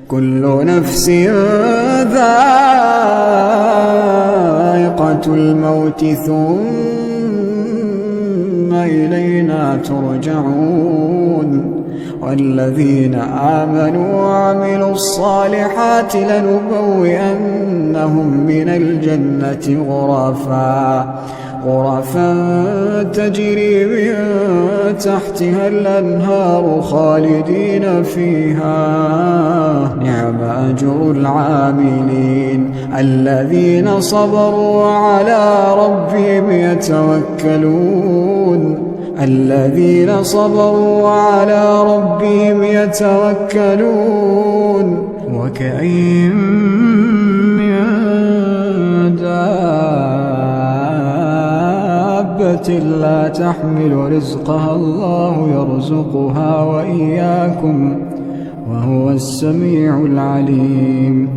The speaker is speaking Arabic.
كل نفس ذائقة الموت ثم إلينا ترجعون والذين آمنوا وعملوا الصالحات لنبوئنهم من الجنة غرفا تجري من تحتها الأنهار خالدين فيها نعم أجر العاملين الذين صبروا وعلى ربهم يتوكلون وكأين من دابة لا تحمل رزقها الله يرزقها وإياكم وهو السميع العليم